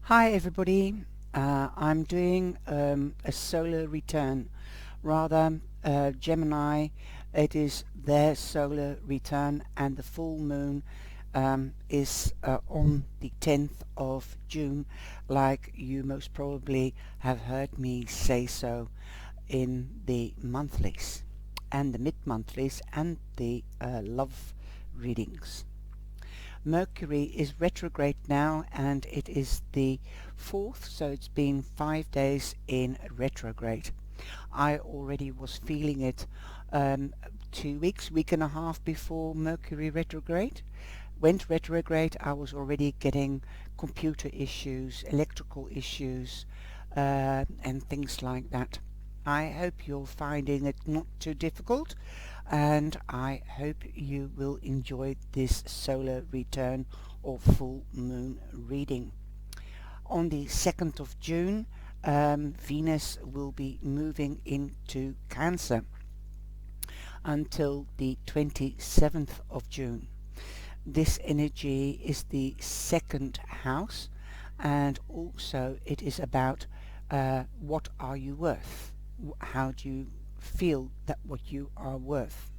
Hi everybody, I'm doing a solar return, rather Gemini. It is their solar return and the full moon is on the 10th of June, like you most probably have heard me say so in the monthlies and the mid-monthlies and the love readings. Mercury is retrograde now and it is the 4th, so it's been 5 days in retrograde. I already was feeling it 2 weeks, week and a half before Mercury retrograde. Went retrograde, I was already getting computer issues, electrical issues, and things like that. I hope you're finding it not too difficult, and I hope you will enjoy this solar return or full moon reading. On the 2nd of June, Venus will be moving into Cancer until the 27th of June. This energy is the second house, and also it is about what are you worth? How do you feel that what you are worth?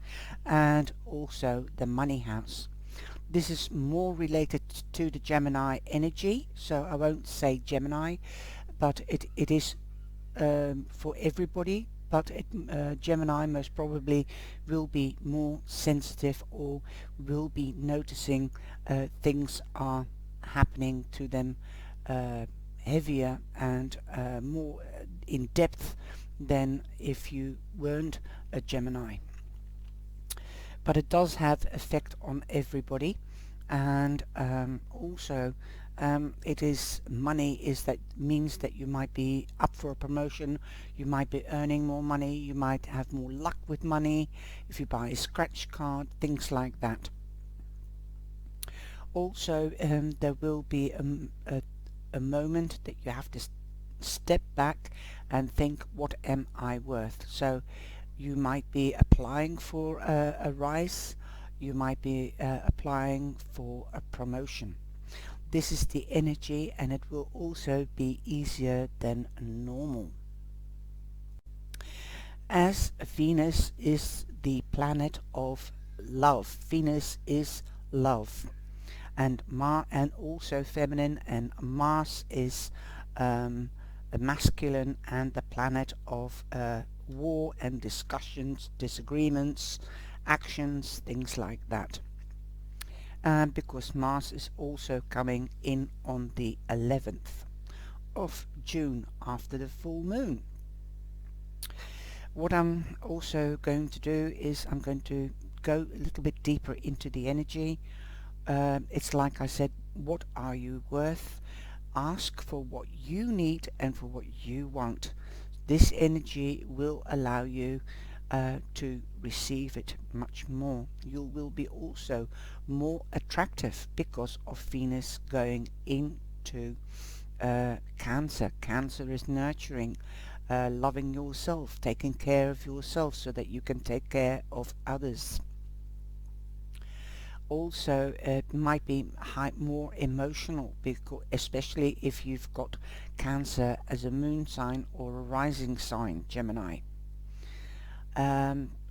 And also the money house. This is more related to the Gemini energy, so I won't say Gemini, but it is for everybody, but Gemini most probably will be more sensitive or will be noticing things are happening to them heavier and more in depth than if you weren't a Gemini. But it does have effect on everybody, and also it is money is that means that you might be up for a promotion, you might be earning more money, you might have more luck with money if you buy a scratch card, things like that. Also there will be a moment that you have to step back and think, what am I worth? So you might be applying for a rise, you might be applying for a promotion. This is the energy, and it will also be easier than normal. As Venus is the planet of love, Venus is love, and and also feminine, and Mars is the masculine and the planet of war and discussions, disagreements, actions, things like that. And because Mars is also coming in on the 11th of June after the full moon. What I'm also going to do is I'm going to go a little bit deeper into the energy. It's like I said, what are you worth? Ask for what you need and for what you want. This energy will allow you to receive it much more. You will be also more attractive because of Venus going into Cancer. Cancer is nurturing, loving yourself, taking care of yourself so that you can take care of others. Also, it might be more emotional, because especially if you've got Cancer as a moon sign or a rising sign, Gemini.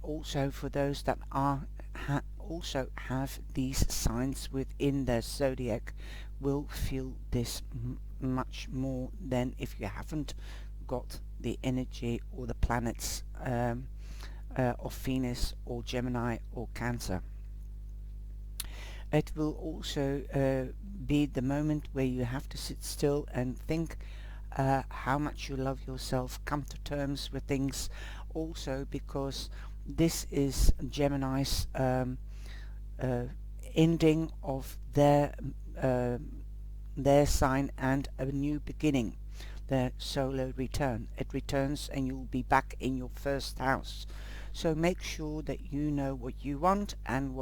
Also, for those that are also have these signs within their zodiac, will feel this much more than if you haven't got the energy or the planets of Venus or Gemini or Cancer. It will also be the moment where you have to sit still and think how much you love yourself, come to terms with things, also because this is Gemini's ending of their sign and a new beginning, their solar return. It returns and you'll be back in your first house. So make sure that you know what you want and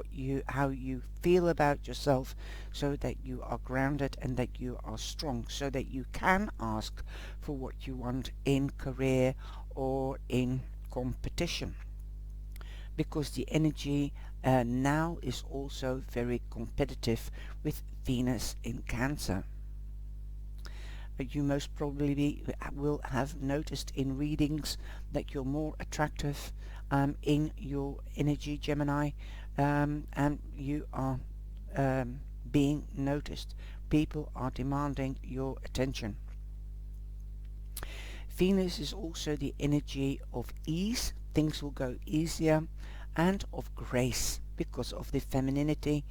how you feel about yourself, so that you are grounded and that you are strong, so that you can ask for what you want in career or in competition. Because the energy now is also very competitive with Venus in Cancer. You most probably will have noticed in readings that you're more attractive in your energy, Gemini, and you are being noticed. People are demanding your attention. Venus is also the energy of ease. Things will go easier, and of grace because of the femininity,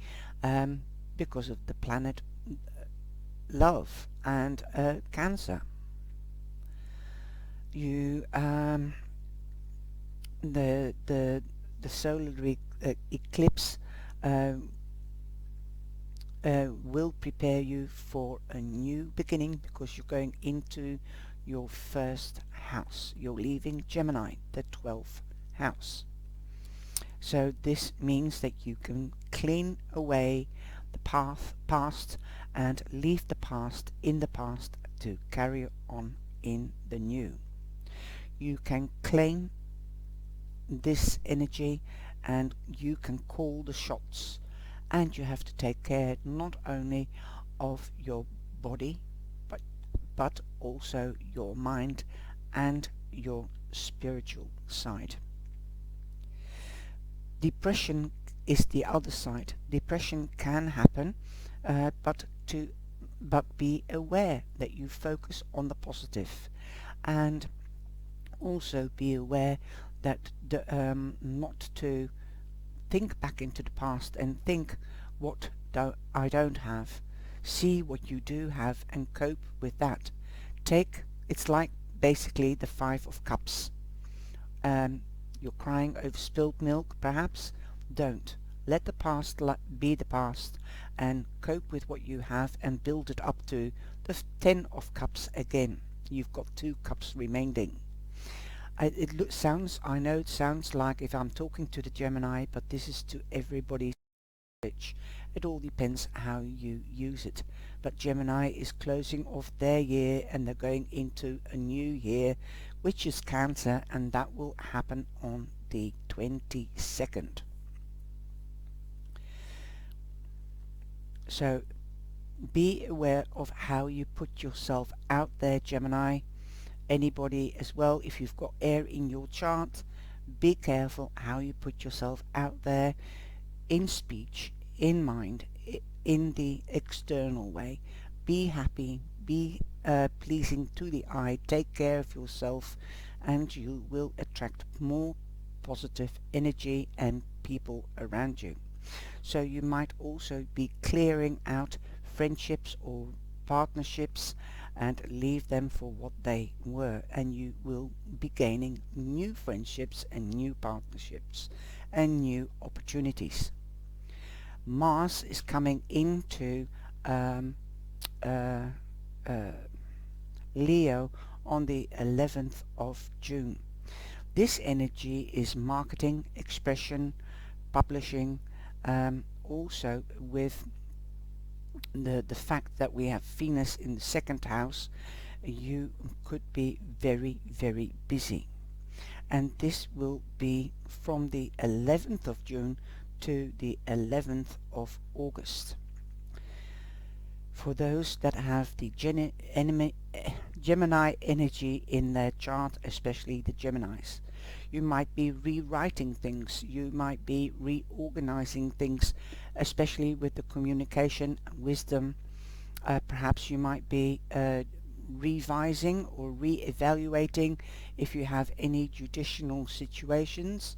because of the planet love and Cancer. You the solar eclipse uh, will prepare you for a new beginning because you're going into your first house. You're leaving Gemini, the 12th house. So this means that you can clean away the past and leave the past in the past to carry on in the new. You can claim this energy and you can call the shots, and you have to take care not only of your body but also your mind and your spiritual side. Depression is the other side. Depression can happen, but be aware that you focus on the positive, and also be aware that not to think back into the past and think what I don't have. See what you do have and cope with that. It's like basically the Five of Cups. You're crying over spilled milk, perhaps? Don't. Let the past be the past and cope with what you have and build it up to the Ten of Cups again. You've got 2 cups remaining. I know it sounds like if I'm talking to the Gemini, but this is to everybody's pitch. It all depends how you use it. But Gemini is closing off their year and they're going into a new year, which is Cancer, and that will happen on the 22nd. So be aware of how you put yourself out there, Gemini. Anybody as well, if you've got air in your chart, be careful how you put yourself out there in speech, in mind, in the external way. Be happy, be pleasing to the eye, take care of yourself, and you will attract more positive energy and people around you. So you might also be clearing out friendships or partnerships and leave them for what they were, and you will be gaining new friendships and new partnerships and new opportunities. Mars is coming into Leo on the 11th of June. This energy is marketing, expression, publishing, also with the fact that we have Venus in the 2nd house. You could be very, very busy. And this will be from the 11th of June to the 11th of August. For those that have the Gemini energy in their chart, especially the Geminis, you might be rewriting things, you might be reorganizing things, especially with the communication, wisdom. Perhaps you might be revising or re-evaluating if you have any judicial situations,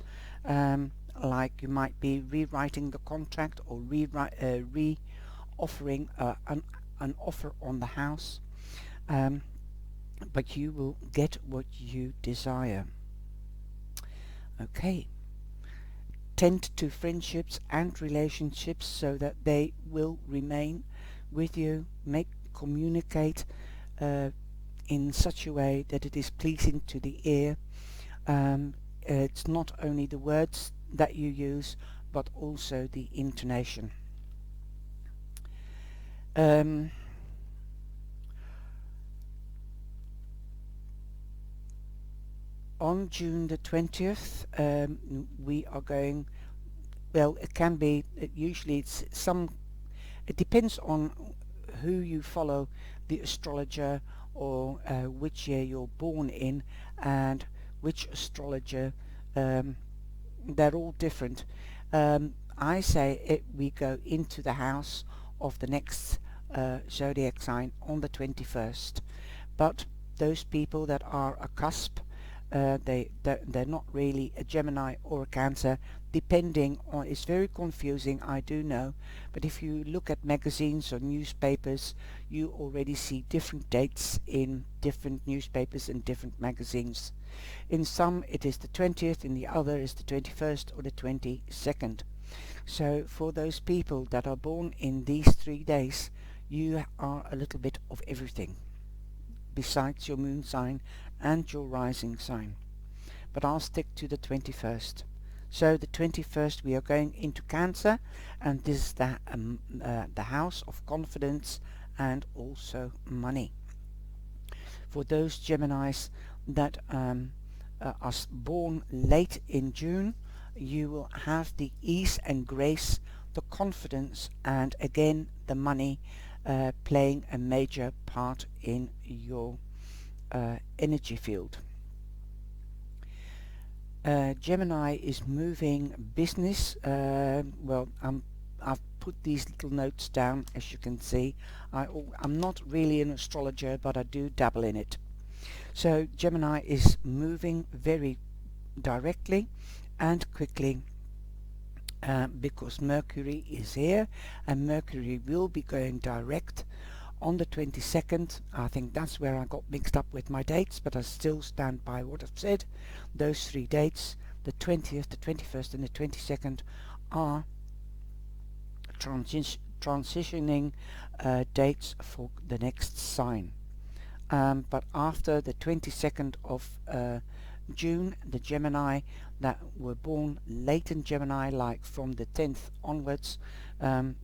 like you might be rewriting the contract or re-offering an offer on the house, but you will get what you desire. Okay. Tend to friendships and relationships so that they will remain with you. Communicate in such a way that it is pleasing to the ear. It's not only the words that you use, but also the intonation. On June the 20th, we are going, well, it can be, usually it depends on who you follow, the astrologer or which year you're born in and which astrologer. They're all different. I say we go into the house of the next zodiac sign on the 21st, but those people that are a cusp, they're not really a Gemini or a Cancer, depending on. It's very confusing, I do know, but if you look at magazines or newspapers, you already see different dates in different newspapers and different magazines. In some it is the 20th, in the other is the 21st or the 22nd. So for those people that are born in these 3 days, you are a little bit of everything besides your moon sign and your rising sign. But I'll stick to the 21st. So the 21st we are going into Cancer, and this is the house of confidence and also money. For those Geminis that are born late in June, you will have the ease and grace, the confidence, and again the money playing a major part in your energy field. Gemini is moving business. I've put these little notes down, as you can see. I'm not really an astrologer, but I do dabble in it. So Gemini is moving very directly and quickly because Mercury is here, and Mercury will be going direct on the 22nd. I think that's where I got mixed up with my dates, but I still stand by what I've said. Those 3 dates, the 20th, the 21st and the 22nd, are transitioning dates for the next sign. But after the 22nd of June, the Gemini that were born late in Gemini, like from the 10th onwards,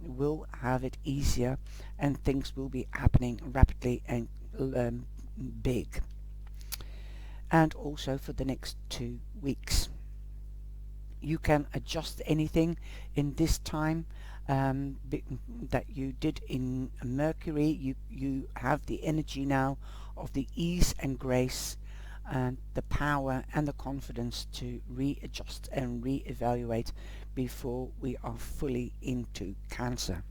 will have it easier, and things will be happening rapidly and big. And also for the next 2 weeks. You can adjust anything in this time that you did in Mercury. You have the energy now of the ease and grace and the power and the confidence to readjust and reevaluate before we are fully into Cancer.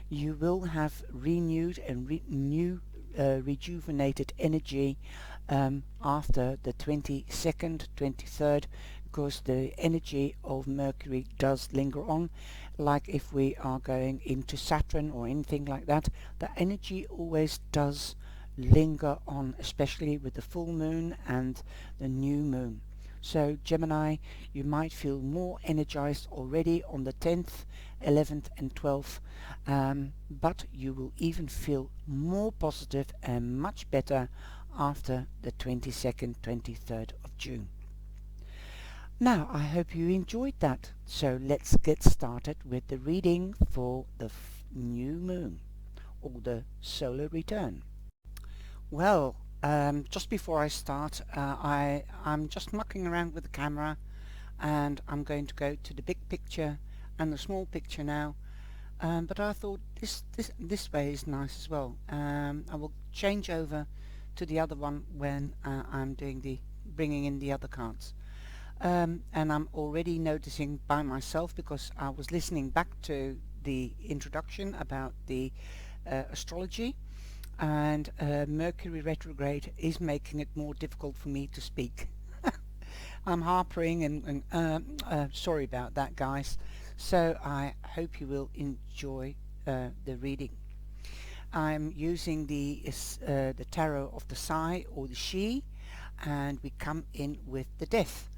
You will have renewed and rejuvenated energy after the 22nd, 23rd, because the energy of Mercury does linger on. Like if we are going into Saturn or anything like that, the energy always does linger on, especially with the full moon and the new moon. So Gemini, you might feel more energized already on the 10th, 11th and 12th, but you will even feel more positive and much better after the 22nd, 23rd of June. Now, I hope you enjoyed that. So let's get started with the reading for the new moon, or the solar return. Well, just before I start, I'm just mucking around with the camera, and I'm going to go to the big picture and the small picture now. But I thought this way is nice as well. I will change over to the other one when I'm doing bringing in the other cards. And I'm already noticing by myself, because I was listening back to the introduction about the astrology, and Mercury retrograde is making it more difficult for me to speak. I'm harping and sorry about that, guys. So I hope you will enjoy the reading. I'm using the tarot of the Sai or the She, and we come in with the Death.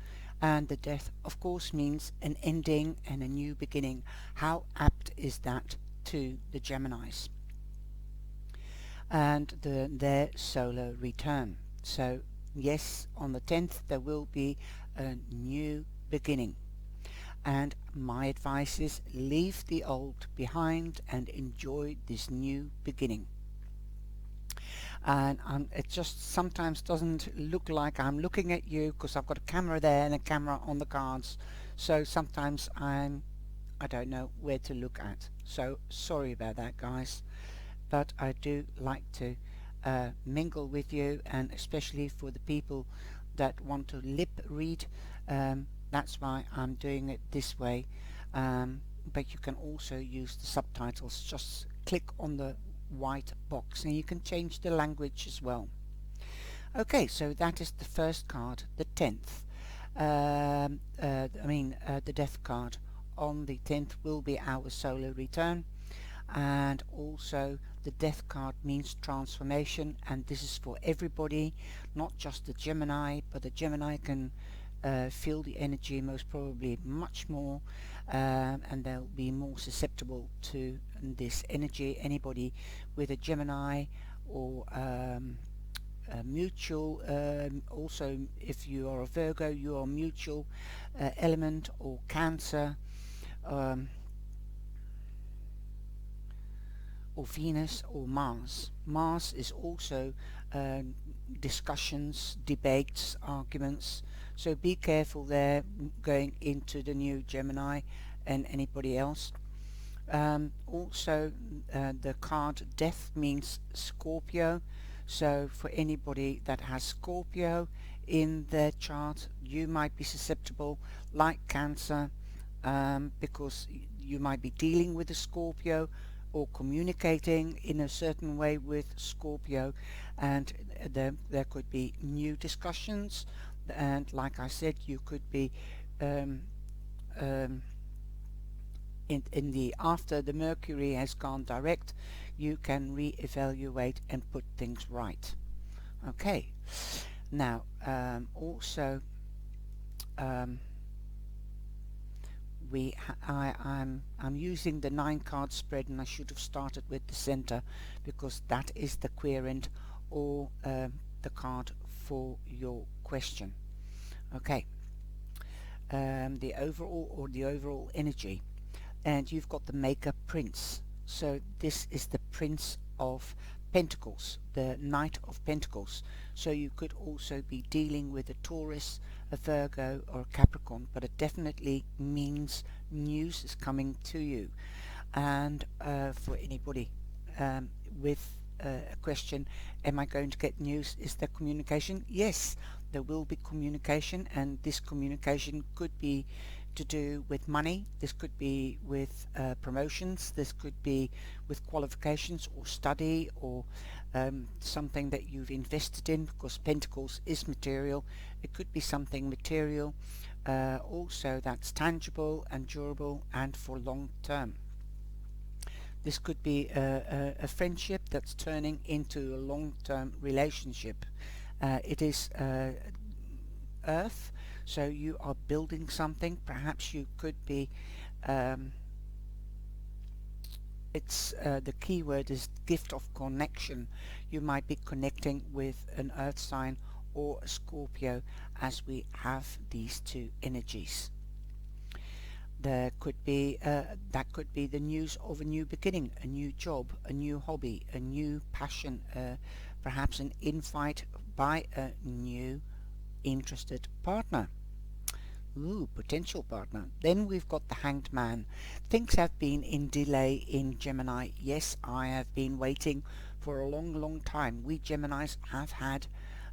And the Death, of course, means an ending and a new beginning. How apt is that to the Geminis? And their solar return. So yes, on the 10th there will be a new beginning. And my advice is, leave the old behind and enjoy this new beginning. And it just sometimes doesn't look like I'm looking at you, because I've got a camera there and a camera on the cards, so sometimes I don't know where to look at. So sorry about that, guys. but I do like to mingle with you, and especially for the people that want to lip read, that's why I'm doing it this way. But you can also use the subtitles. Just click on the white box and you can change the language as well. Okay, so that is the first card, the 10th. The death card on the 10th will be our solar return, and also the death card means transformation, and this is for everybody, not just the Gemini, but the Gemini can feel the energy most probably much more, and they'll be more susceptible to this energy. Anybody with a Gemini or mutual, also if you are a Virgo, you are mutual element, or Cancer, um, or Venus, or Mars. Mars is also discussions, debates, arguments, so be careful there going into the new Gemini and anybody else. Also, the card death means Scorpio, so for anybody that has Scorpio in their chart, you might be susceptible like Cancer, because you might be dealing with a Scorpio or communicating in a certain way with Scorpio, and there could be new discussions, and like I said, you could be um, um, in the after the Mercury has gone direct, you can re-evaluate and put things right. Okay, now also um, I'm using the 9 card spread, and I should have started with the center because that is the querent, or the card for your question. Okay, the overall energy, and you've got the Maker Prince. So this is the Prince of Pentacles, the Knight of Pentacles. So you could also be dealing with a Taurus, a Virgo, or a Capricorn, but it definitely means news is coming to you. And for anybody with a question, am I going to get news? Is there communication? Yes, there will be communication, and this communication could be to do with money, this could be with promotions, this could be with qualifications or study, or something that you've invested in, because Pentacles is material. It could be something material also that's tangible and durable and for long term. This could be a friendship that's turning into a long-term relationship. It is Earth, so you are building something. Perhaps you could be the key word is gift of connection. You might be connecting with an Earth sign or a Scorpio, as we have these two energies. There could be that could be the news of a new beginning, a new job, a new hobby, a new passion, perhaps an invite by a new interested partner. Ooh, potential partner. Then we've got the Hanged Man. Things have been in delay in Gemini. Yes, I have been waiting for a long time. We Geminis have had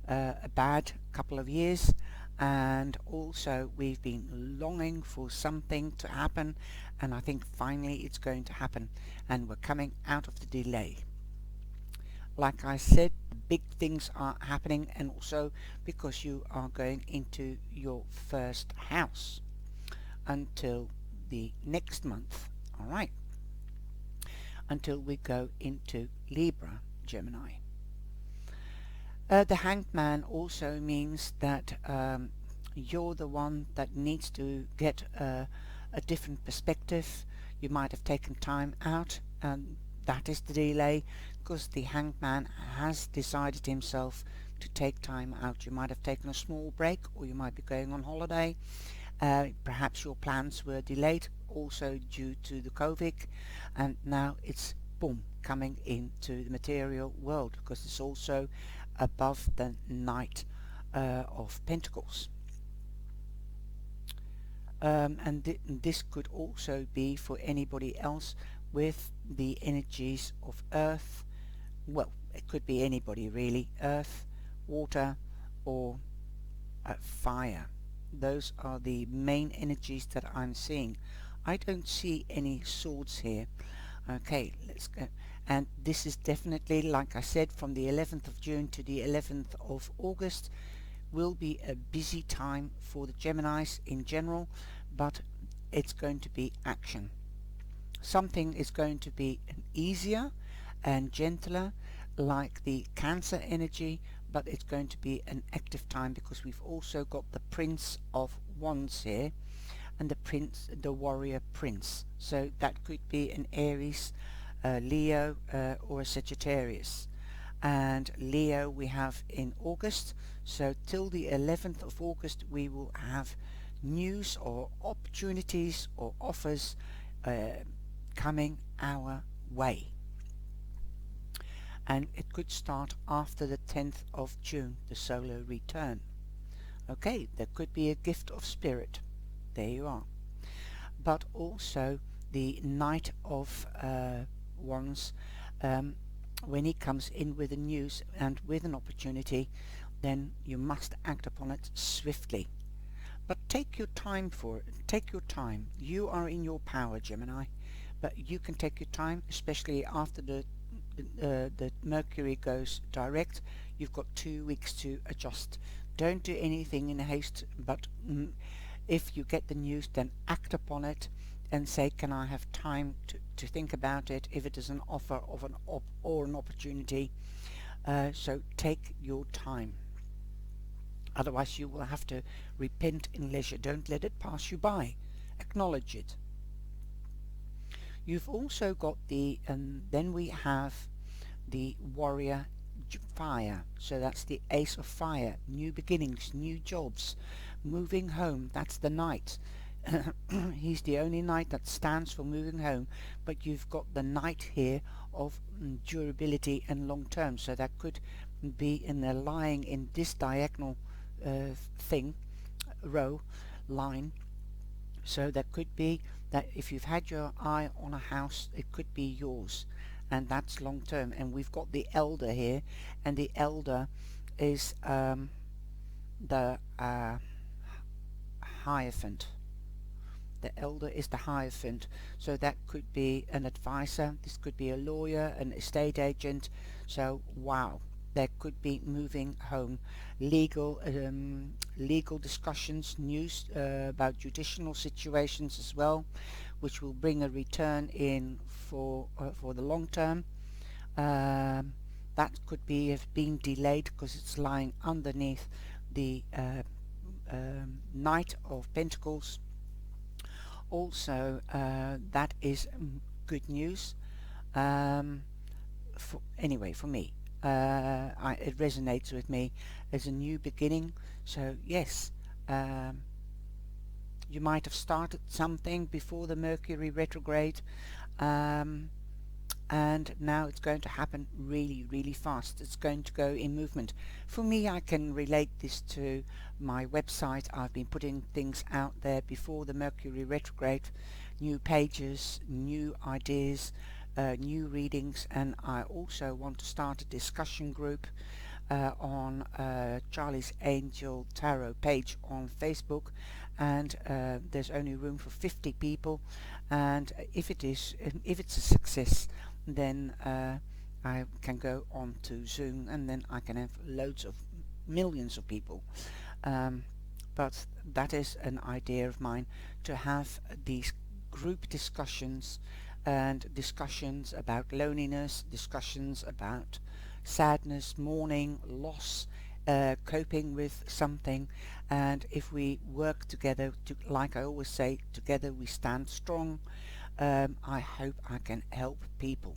a bad couple of years, and also we've been longing for something to happen, and I think finally it's going to happen, and we're coming out of the delay. Like I said, big things are happening, and also because you are going into your first house until the next month. Alright, until we go into Libra, Gemini. The Hanged Man also means that you're the one that needs to get a different perspective. You might have taken time out, and that is the delay, because the Hanged Man has decided himself to take time out. You might have taken a small break, or you might be going on holiday. Perhaps your plans were delayed also due to the COVID, and now it's boom, coming into the material world, because it's also above the Knight of Pentacles. And this could also be for anybody else with the energies of Earth, well, it could be anybody really, earth, water, or fire. Those are the main energies that I'm seeing. I don't see any swords here. Okay, let's go. And this is definitely, like I said, from the 11th of June to the 11th of August will be a busy time for the Geminis in general, but it's going to be action. Something is going to be easier and gentler, like the Cancer energy, but it's going to be an active time because we've also got the Prince of Wands here and the Warrior Prince. So that could be an Aries, Leo, or a Sagittarius. And Leo we have in August, so till the 11th of August we will have news or opportunities or offers coming our way, and it could start after the 10th of June, the solar return. Okay, there could be a gift of spirit, there you are, but also the Knight of Wands, when he comes in with the news and with an opportunity, then you must act upon it swiftly. But take your time for it. Take your time. You are in your power, Gemini, but you can take your time, especially after the Mercury goes direct. You've got 2 weeks to adjust. Don't do anything in haste, but if you get the news, then act upon it and say, can I have time to think about it, if it is an offer of or an opportunity. So take your time. Otherwise you will have to repent in leisure. Don't let it pass you by. Acknowledge it. You've also got the, then we have the Warrior Fire. So that's the Ace of Fire. New beginnings, new jobs, moving home. That's the Knight. He's the only knight that stands for moving home, but you've got the knight here of durability and long term, so that could be in the lying in this diagonal line, so that could be that if you've had your eye on a house, it could be yours, and that's long term. And we've got the Elder here, and the Elder is the Hierophant. The Elder is the Hierophant, so that could be an advisor, this could be a lawyer, an estate agent. So wow, there could be moving home, legal discussions, news about judicial situations as well, which will bring a return in for the long term. That could be have been delayed because it's lying underneath the Knight of Pentacles. Also, that is good news. Anyway, for me, it resonates with me as a new beginning. So yes, you might have started something before the Mercury retrograde, and now it's going to happen really fast. It's going to go in movement. For me, I can relate this to my website. I've been putting things out there before the Mercury retrograde, new pages, new ideas, new readings, and I also want to start a discussion group on Charlie's Angel Tarot page on Facebook, and there's only room for 50 people, and if it's a success, then I can go on to Zoom, and then I can have millions of people. But that is an idea of mine, to have these group discussions, and discussions about loneliness, discussions about sadness, mourning, loss, coping with something. And if we work together, like I always say, together we stand strong. I hope I can help people,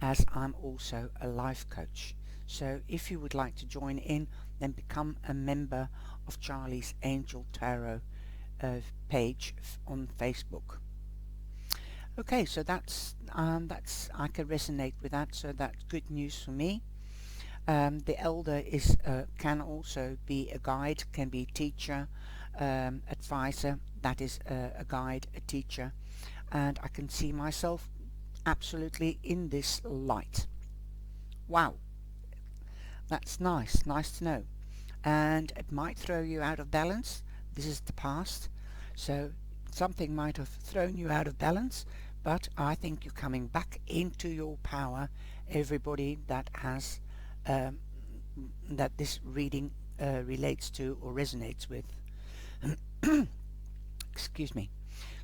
as I'm also a life coach. So if you would like to join in, then become a member of Charlie's Angel Tarot page on Facebook. Okay, so that's I can resonate with that, so that's good news for me. The Elder is can also be a guide, can be teacher, advisor. That is a guide, a teacher, and I can see myself absolutely in this light. Wow, that's nice to know. And it might throw you out of balance. This is the past, so something might have thrown you out of balance, but I think you're coming back into your power. Everybody that has um, that this reading relates to or resonates with. Excuse me.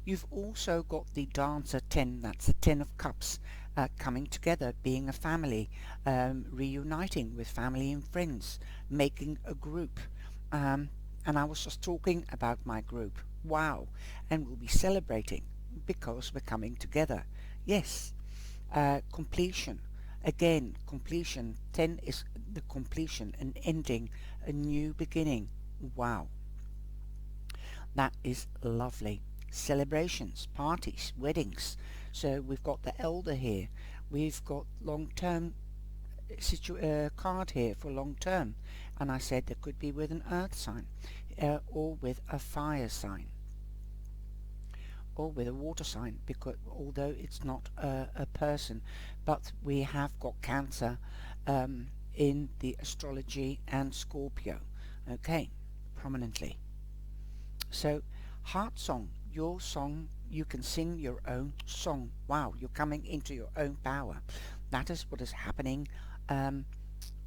You've also got the Dancer 10, that's the 10 of Cups, coming together, being a family, reuniting with family and friends, making a group. Um, and I was just talking about my group. Wow. And we'll be celebrating because we're coming together. Yes. Completion. Again, completion. 10 is the completion, an ending, a new beginning. Wow. That is lovely. Celebrations, parties, weddings. So we've got the elder here. We've got long-term card here for long-term. And I said there could be with an earth sign or with a fire sign or with a water sign, because although it's not a person, but we have got Cancer in the astrology and Scorpio, okay, prominently. So, heart song, your song, you can sing your own song. Wow, you're coming into your own power. That is what is happening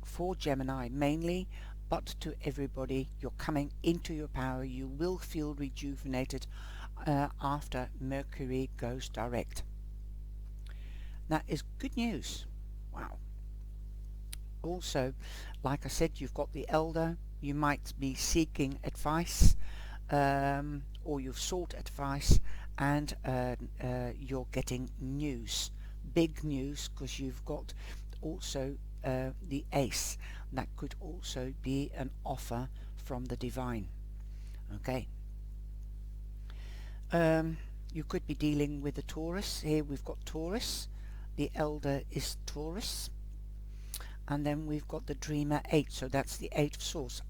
for Gemini mainly, but to everybody, you're coming into your power. You will feel rejuvenated after Mercury goes direct. That is good news. Wow. Also, like I said, you've got the elder. You might be seeking advice, or you've sought advice, and you're getting news, big news, because you've got also the ace. That could also be an offer from the divine. Okay. You could be dealing with a Taurus. Here we've got Taurus. The elder is Taurus. And then we've got the Dreamer 8. So that's the 8 of Swords.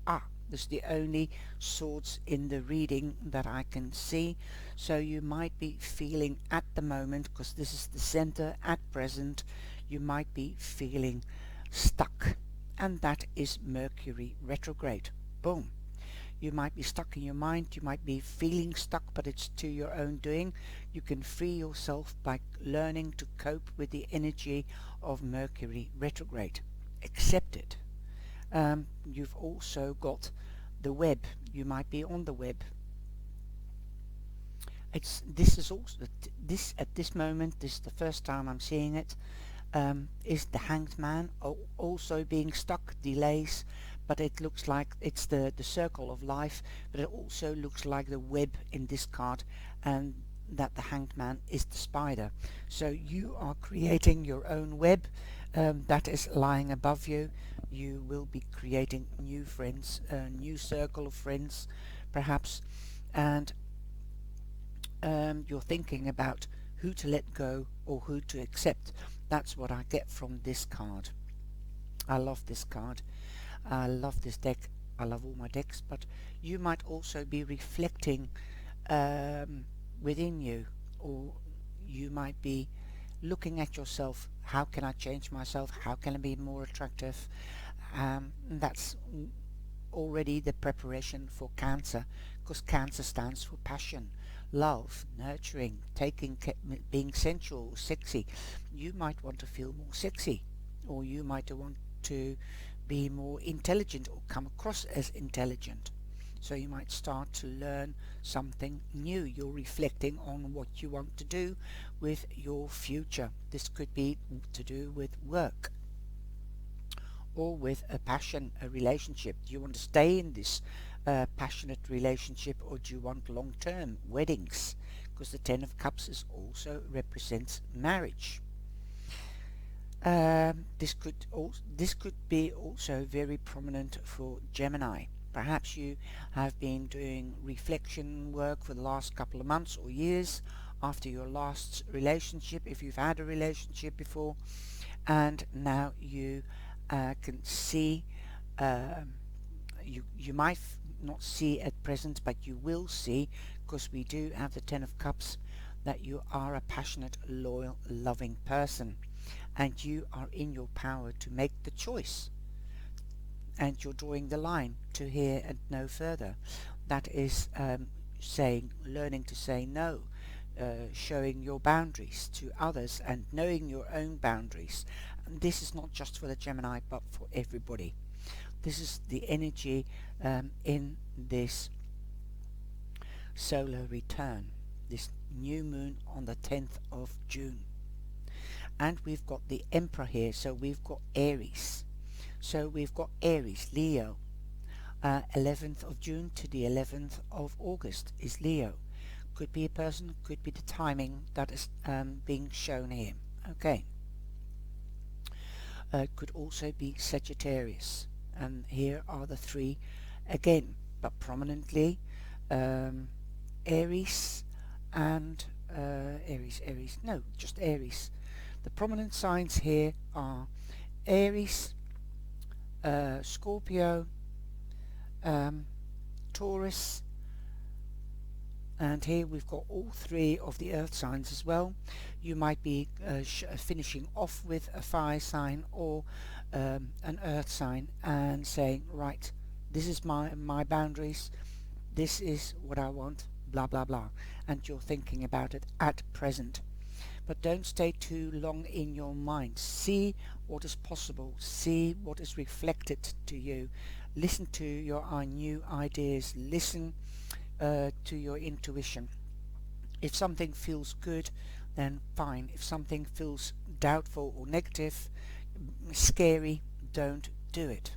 This is the only swords in the reading that I can see. So you might be feeling at the moment, because this is the center at present, you might be feeling stuck. And that is Mercury retrograde. Boom. You might be stuck in your mind, you might be feeling stuck, but it's to your own doing. You can free yourself by learning to cope with the energy of Mercury retrograde. Accept it. You've also got the web. You might be on the web. This is also this at this moment. This is the first time I'm seeing it. Is the Hanged Man also being stuck? Delays, but it looks like it's the circle of life. But it also looks like the web in this card, and that the Hanged Man is the spider. So you are creating your own web that is lying above you. You will be creating new friends, a new circle of friends perhaps, and you're thinking about who to let go or who to accept. That's what I get from this card. I love this card. I love this deck. I love all my decks, but you might also be reflecting within you, or you might be looking at yourself. How can I change myself? How can I be more attractive? That's already the preparation for Cancer, because Cancer stands for passion, love, nurturing, being sensual, sexy. You might want to feel more sexy, or you might want to be more intelligent or come across as intelligent. So you might start to learn something new. You're reflecting on what you want to do with your future. This could be to do with work, or with a passion, a relationship. Do you want to stay in this passionate relationship, or do you want long-term weddings? Because the 10 of Cups also represents marriage. This could be also very prominent for Gemini. Perhaps you have been doing reflection work for the last couple of months or years after your last relationship, if you've had a relationship before, and now you can see, you might not see at present, but you will see, because we do have the 10 of Cups, that you are a passionate, loyal, loving person. and you are in your power to make the choice, and you're drawing the line to here and no further. That is learning to say no, showing your boundaries to others and knowing your own boundaries. And this is not just for the Gemini but for everybody. This is the energy in this solar return, this new moon on the 10th of June. And we've got the Emperor here, so we've got Aries. So we've got Aries, Leo. 11th of June to the 11th of August is Leo. Could be a person, could be the timing that is being shown here. Okay. Could also be Sagittarius. And here are the three again, but prominently Aries and just Aries. The prominent signs here are Aries, Scorpio, Taurus, and here we've got all three of the earth signs as well. You might be finishing off with a fire sign or an earth sign and saying, right, this is my boundaries, this is what I want, blah blah blah, and you're thinking about it at present. But don't stay too long in your mind. See what is possible, see what is reflected to you, listen to your new ideas, listen to your intuition. If something feels good, then fine. If something feels doubtful or negative, scary, don't do it.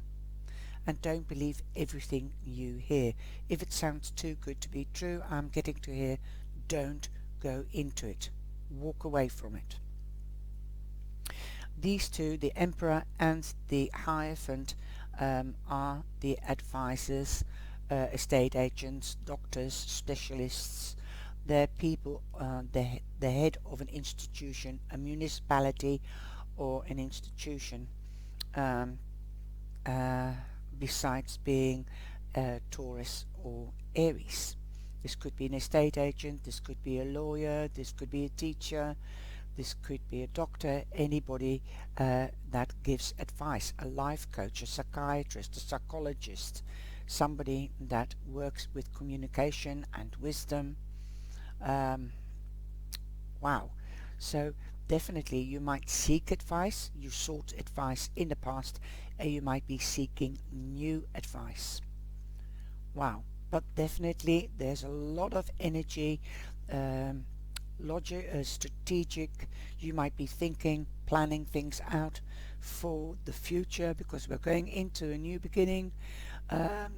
And don't believe everything you hear. If it sounds too good to be true, I'm getting to hear, don't go into it. Walk away from it. These two, the Emperor and the Hierophant, are the advisors, estate agents, doctors, specialists. They're people, the head of an institution, a municipality or an institution, besides being Taurus or Aries. This could be an estate agent, this could be a lawyer, this could be a teacher, this could be a doctor, anybody that gives advice, a life coach, a psychiatrist, a psychologist, somebody that works with communication and wisdom. Wow. So definitely you might seek advice, you sought advice in the past, and you might be seeking new advice. Wow. But definitely there's a lot of energy, logic, strategic. You might be thinking, planning things out for the future, because we're going into a new beginning,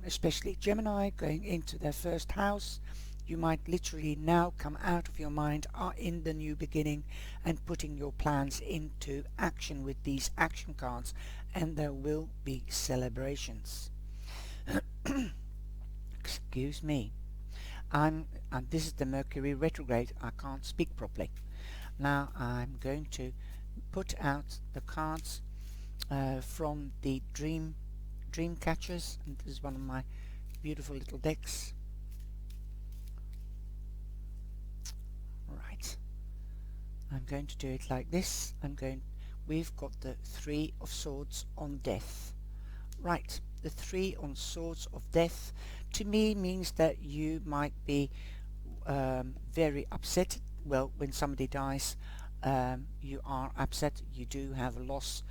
especially Gemini going into their first house. You might literally now come out of your mind, are in the new beginning, and putting your plans into action with these action cards, and there will be celebrations. Excuse me. And this is the Mercury retrograde. I can't speak properly. Now I'm going to put out the cards from the dream catchers, and this is one of my beautiful little decks. Right. I'm going to do it like this. We've got the Three of Swords on Death. Right. The Three on Swords of Death to me means that you might be very upset. Well, when somebody dies, you are upset, you do have a loss,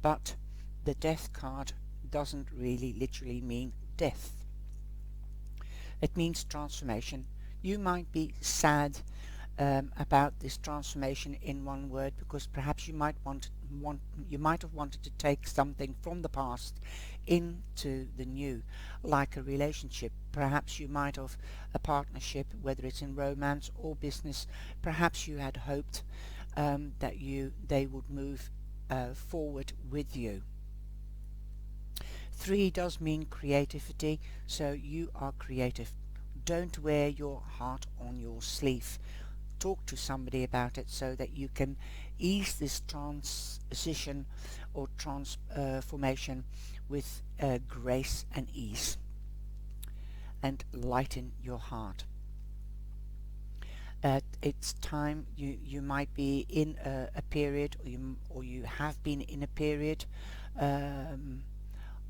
but the Death card doesn't really literally mean death. It means transformation. You might be sad about this transformation in one word, because perhaps you might have wanted to take something from the past into the new, like a relationship. Perhaps you might have a partnership, whether it's in romance or business. Perhaps you had hoped that they would move forward with you. 3 does mean creativity, so you are creative. Don't wear your heart on your sleeve. Talk to somebody about it so that you can ease this transition or transformation with grace and ease, and lighten your heart. it's time. You might be in a period, or you have been in a period um,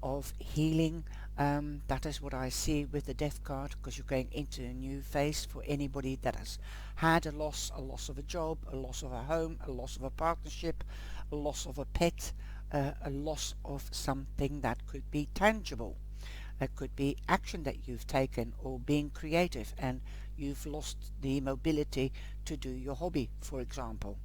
of healing. That is what I see with the death card, because you're going into a new phase. For anybody that has had a loss of a job, a loss of a home, a loss of a partnership, a loss of a pet, a loss of something that could be tangible. It could be action that you've taken, or being creative and you've lost the mobility to do your hobby, for example.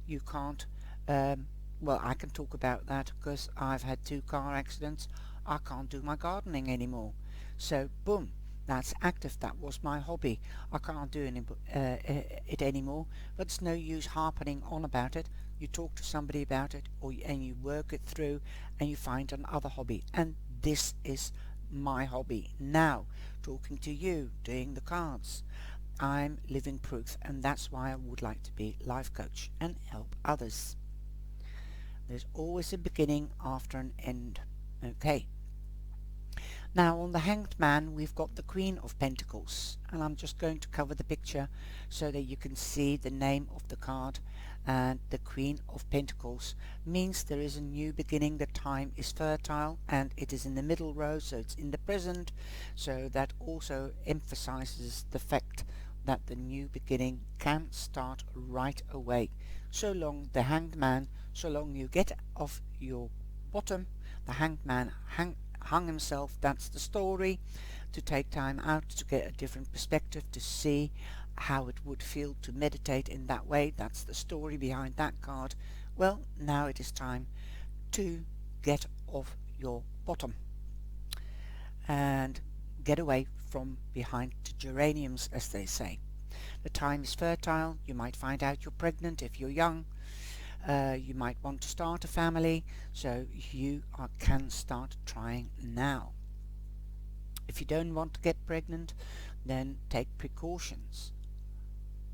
You can't, um, well, I can talk about that because I've had 2 car accidents. I can't do my gardening anymore. So, boom, that's active. That was my hobby. I can't do it anymore, but it's no use harping on about it. You talk to somebody about it, and you work it through, and you find another hobby. And this is my hobby now, talking to you, doing the cards. I'm living proof, and that's why I would like to be life coach and help others. There's always a beginning after an end. Okay. Now on the Hanged Man we've got the Queen of Pentacles, and I'm just going to cover the picture so that you can see the name of the card. And the Queen of Pentacles means there is a new beginning. The time is fertile, and it is in the middle row, so it's in the present. So that also emphasizes the fact that the new beginning can start right away. So long the Hanged Man, so long you get off your bottom, the Hanged Man hung himself. That's the story. To take time out to get a different perspective, to see how it would feel to meditate in that way. That's the story behind that card. Well, now it is time to get off your bottom and get away from behind the geraniums, as they say. The time is fertile. You might find out you're pregnant if you're young. You might want to start a family, so can start trying now. If you don't want to get pregnant, then take precautions.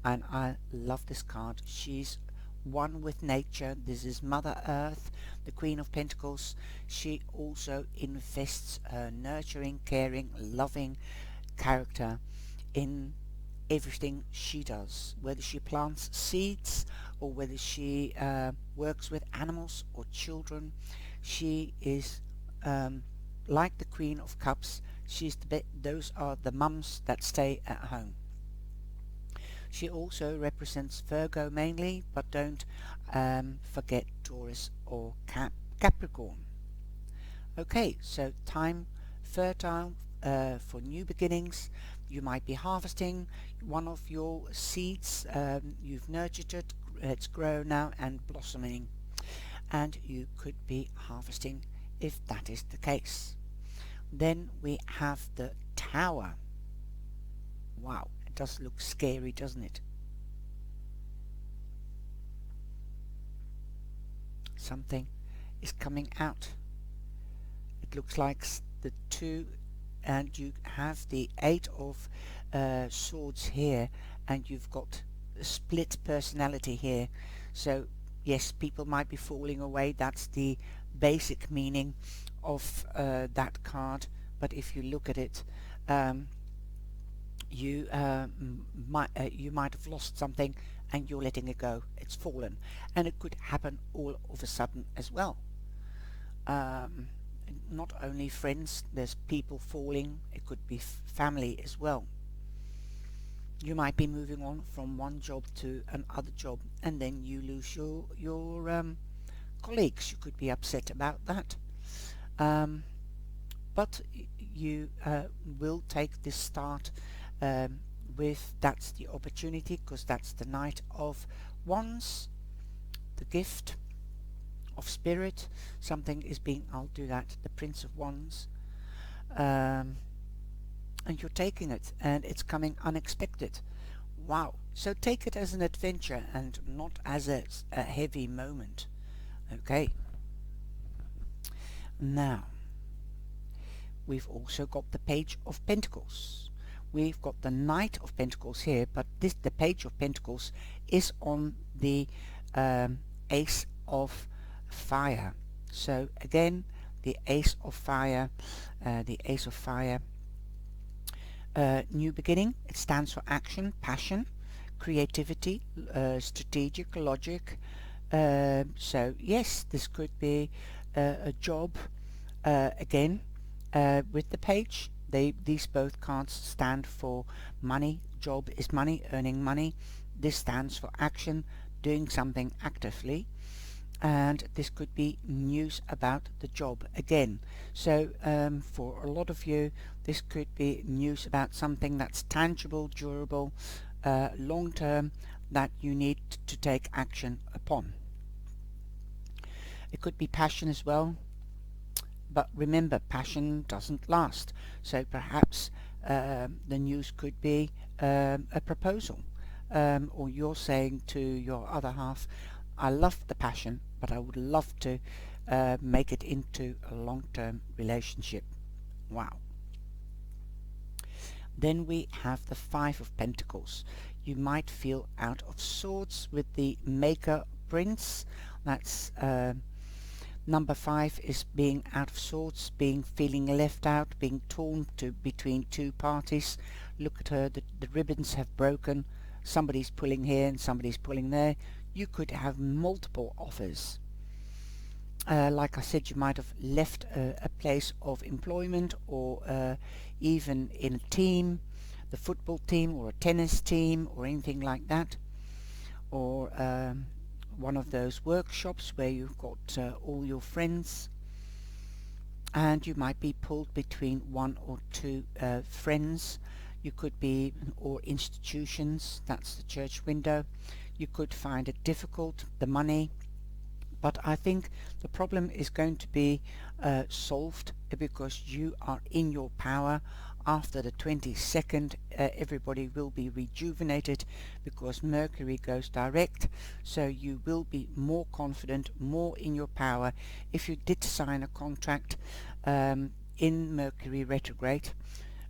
And I love this card. She's one with nature. This is Mother Earth, the Queen of Pentacles. She also invests her nurturing, caring, loving character in everything she does, whether she plants seeds or whether she works with animals or children. She is like the Queen of Cups. Those are the mums that stay at home. She also represents Virgo mainly, but don't forget Taurus or Capricorn. Okay, so time fertile for new beginnings. You might be harvesting one of your seeds. You've nurtured it, it's grown now and blossoming, and you could be harvesting if that is the case. Then we have the Tower. Wow, it does look scary, doesn't it? Something is coming out. It looks like the two, and you have the 8 of swords here, and you've got a split personality here. So yes, people might be falling away. That's the basic meaning of that card. But if you look at it, you might have lost something and you're letting it go. It's fallen, and it could happen all of a sudden as well. Not only friends, there's people falling. It could be family as well. You might be moving on from one job to another job, and then you lose your colleagues. You could be upset about that, but you will take this start with that's the opportunity, because that's the Knight of Wands, the gift of spirit. Something is being, I'll do that, the Prince of Wands, and you're taking it, and it's coming unexpected. Wow. So take it as an adventure and not as a heavy moment. Okay. Now we've also got the Page of Pentacles. We've got the Knight of Pentacles here, but the Page of Pentacles is on the Ace of Fire. So again, the Ace of Fire, new beginning. It stands for action, passion, creativity, strategic logic. So yes, this could be a job. Again, with the page, these both cards stand for money. Job is money, earning money. This stands for action, doing something actively. And this could be news about the job again. So for a lot of you, this could be news about something that's tangible, durable, long term, that you need to take action upon. It could be passion as well, but remember, passion doesn't last. So perhaps the news could be a proposal, or you're saying to your other half, I love the passion, but I would love to make it into a long-term relationship. Wow. Then we have the Five of Pentacles. You might feel out of sorts with the Maker Prince. That's number 5 is being out of sorts, feeling left out, being torn between two parties. Look at her, the ribbons have broken. Somebody's pulling here and somebody's pulling there. You could have multiple offers. Like I said, you might have left a place of employment, or even in a team, the football team or a tennis team or anything like that, or one of those workshops where you've got all your friends, and you might be pulled between one or two friends. You could be, or institutions, that's the church window. You could find it difficult, the money, but I think the problem is going to be solved because you are in your power. After the 22nd, everybody will be rejuvenated because Mercury goes direct, so you will be more confident, more in your power. If you did sign a contract in Mercury retrograde,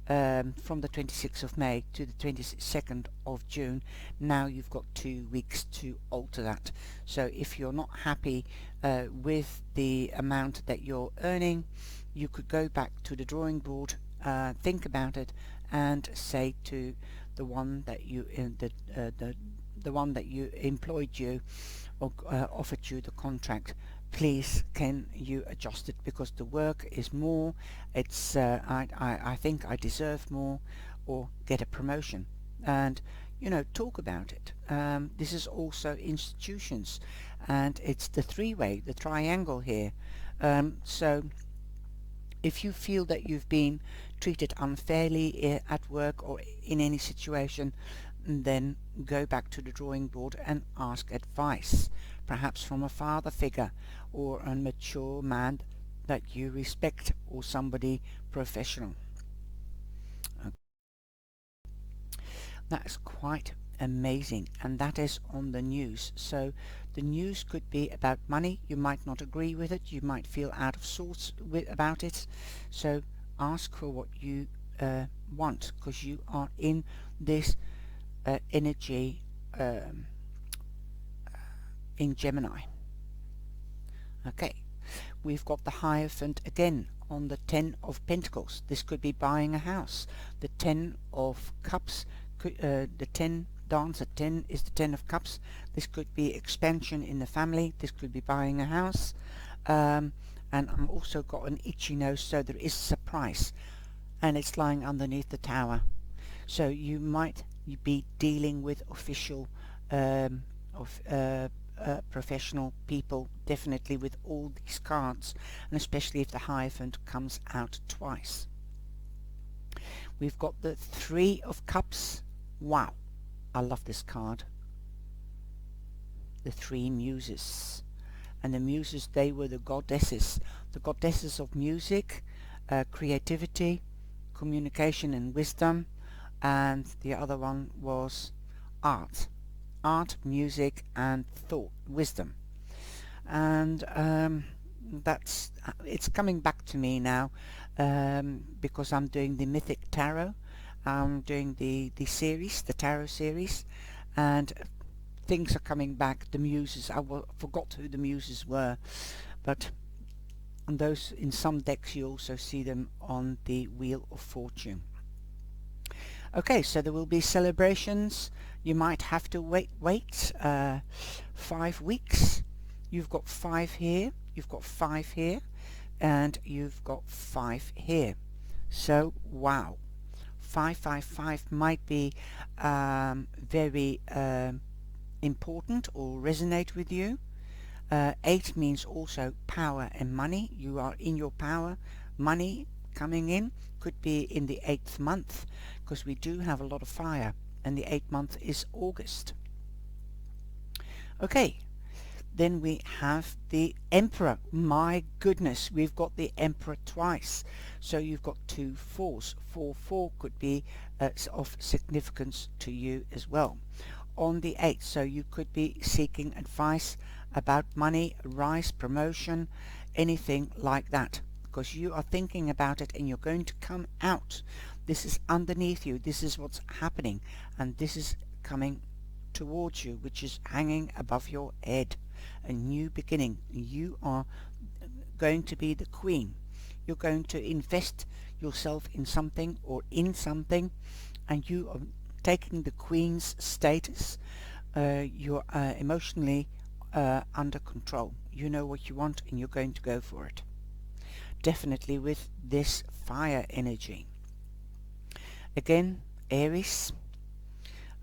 from the 26th of May to the 22nd of June, now you've got 2 weeks to alter that. So if you're not happy with the amount that you're earning, you could go back to the drawing board, think about it, and say to the one that you the one that you employed you or offered you the contract, please can you adjust it, because the work is more, it's I think I deserve more, or get a promotion, and talk about it. This is also institutions, and it's the three-way, the triangle here. So if you feel that you've been treated unfairly at work or in any situation, then go back to the drawing board and ask advice, perhaps from a father figure or a mature man that you respect, or somebody professional. Okay. That's quite amazing, and that is on the news. So the news could be about money. You might not agree with it, you might feel out of sorts about it, so ask for what you want, because you are in this energy in Gemini. Okay, we've got the Hierophant again on the 10 of Pentacles. This could be buying a house. The 10 of Cups, the 10 dance at 10 is the 10 of Cups. This could be expansion in the family. This could be buying a house. And I've also got an itchy nose, so there is a surprise, and it's lying underneath the tower. So you might be dealing with official professional people, definitely, with all these cards, and especially if the Hierophant comes out twice. We've got the 3 of Cups. Wow, I love this card. The 3 Muses, and the Muses, they were the goddesses of music, creativity, communication and wisdom, and the other one was art, music and thought, wisdom. And it's coming back to me now, because I'm doing the Mythic Tarot. I'm doing the series, the Tarot series, and things are coming back. The Muses, I forgot who the Muses were, but on those, in some decks you also see them on the Wheel of Fortune. Okay, so there will be celebrations. You might have to wait 5 weeks. You've got 5 here, you've got 5 here, and you've got 5 here. So wow, 555 might be very important or resonate with you. 8 means also power and money. You are in your power. Money coming in could be in the 8th month, because we do have a lot of fire, and the 8th month is August. Okay, then we have the Emperor. My goodness, we've got the Emperor twice. So you've got 2 4s. 4 could be of significance to you as well. On the 8th, so you could be seeking advice about money, rise, promotion, anything like that, because you are thinking about it and you're going to come out. This is underneath you, this is what's happening, and this is coming towards you, which is hanging above your head. A new beginning. You are going to be the queen. You're going to invest yourself in something or in something, and you are taking the queen's status. You're emotionally under control. You know what you want and you're going to go for it. Definitely with this fire energy. Again, Aries.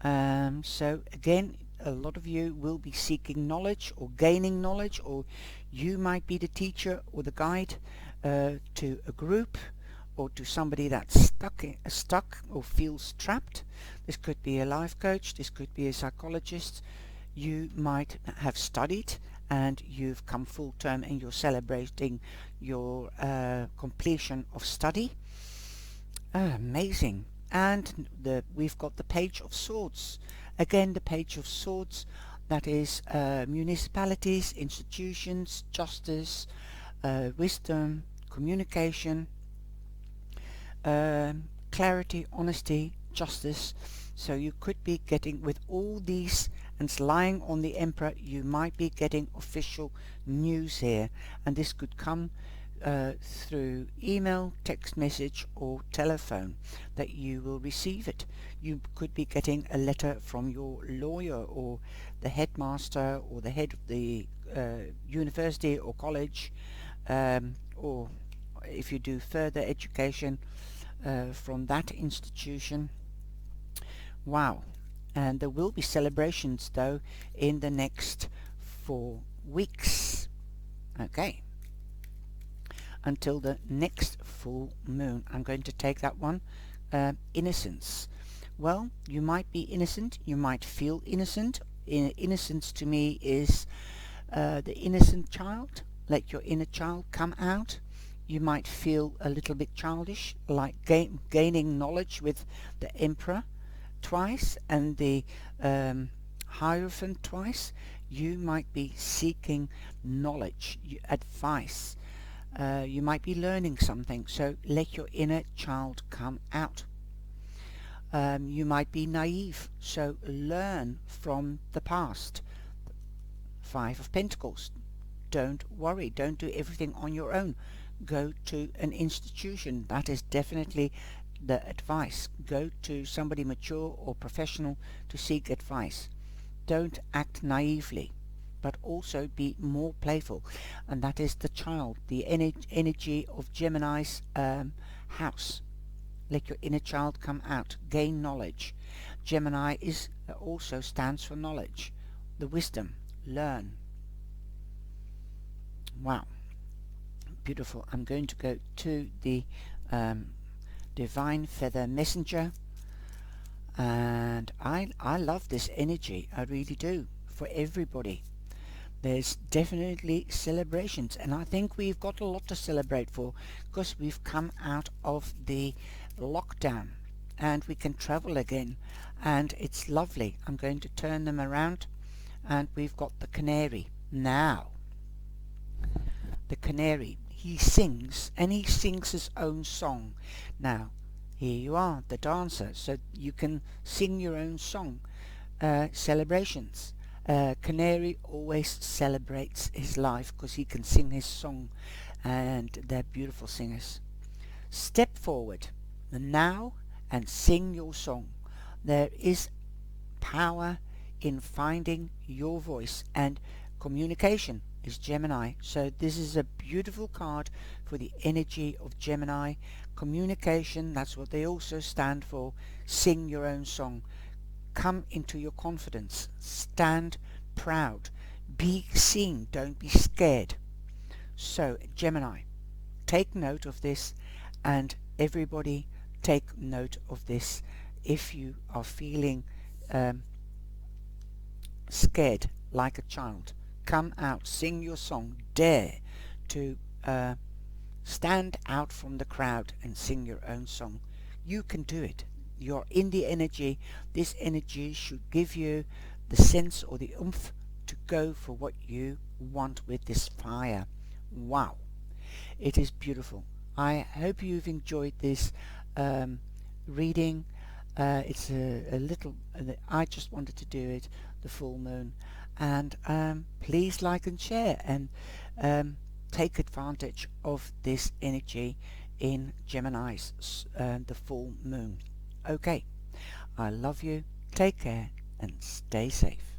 So again, a lot of you will be seeking knowledge or gaining knowledge, or you might be the teacher or the guide to a group, or to somebody that's stuck or feels trapped. This could be a life coach, this could be a psychologist. You might have studied and you've come full term and you're celebrating your completion of study. Amazing. And we've got the Page of Swords. Again, the Page of Swords, that is municipalities, institutions, justice, wisdom, communication, clarity, honesty, justice. So you could be getting, with all these and it's lying on the Emperor, you might be getting official news here, and this could come through email, text message or telephone, that you will receive it. You could be getting a letter from your lawyer or the headmaster or the head of the university or college, or if you do further education from that institution. Wow. And there will be celebrations though in the next 4 weeks. Okay. Until the next full moon. I'm going to take that one. Innocence. Well, you might be innocent. You might feel innocent. Innocence to me is the innocent child. Let your inner child come out. You might feel a little bit childish, like gaining knowledge with the Emperor twice and the Hierophant twice. You might be seeking knowledge, advice. You might be learning something, so let your inner child come out. You might be naive, so learn from the past. 5 of Pentacles. Don't worry, don't do everything on your own. Go to an institution. That is definitely the advice. Go to somebody mature or professional to seek advice. Don't act naively, but also be more playful, and that is the child, the energy of Gemini's house. Let your inner child come out. Gain knowledge. Gemini is also stands for knowledge, the wisdom. Learn. Wow, beautiful. I'm going to go to the Divine Feather Messenger, and I love this energy. I really do. For everybody, there's definitely celebrations, and I think we've got a lot to celebrate for, because we've come out of the lockdown and we can travel again, and it's lovely. I'm going to turn them around, and we've got the canary. Now the canary, he sings, and he sings his own song. Now here you are, the dancer, so you can sing your own song. Celebrations. Canary always celebrates his life because he can sing his song, and they're beautiful singers. Step forward. The now and sing your song. There is power in finding your voice, and communication is Gemini. So this is a beautiful card for the energy of Gemini. Communication, that's what they also stand for. Sing your own song. Come into your confidence. Stand proud. Be seen. Don't be scared. So Gemini, take note of this, and everybody take note of this. If you are feeling scared like a child, come out, sing your song, dare to stand out from the crowd and sing your own song. You can do it. You're in the energy. This energy should give you the sense or the oomph to go for what you want with this fire. Wow, it is beautiful. I hope you've enjoyed this reading. It's a little, I just wanted to do it, the full moon, and please like and share, and take advantage of this energy in Gemini's, the full moon. Okay, I love you, take care, and stay safe.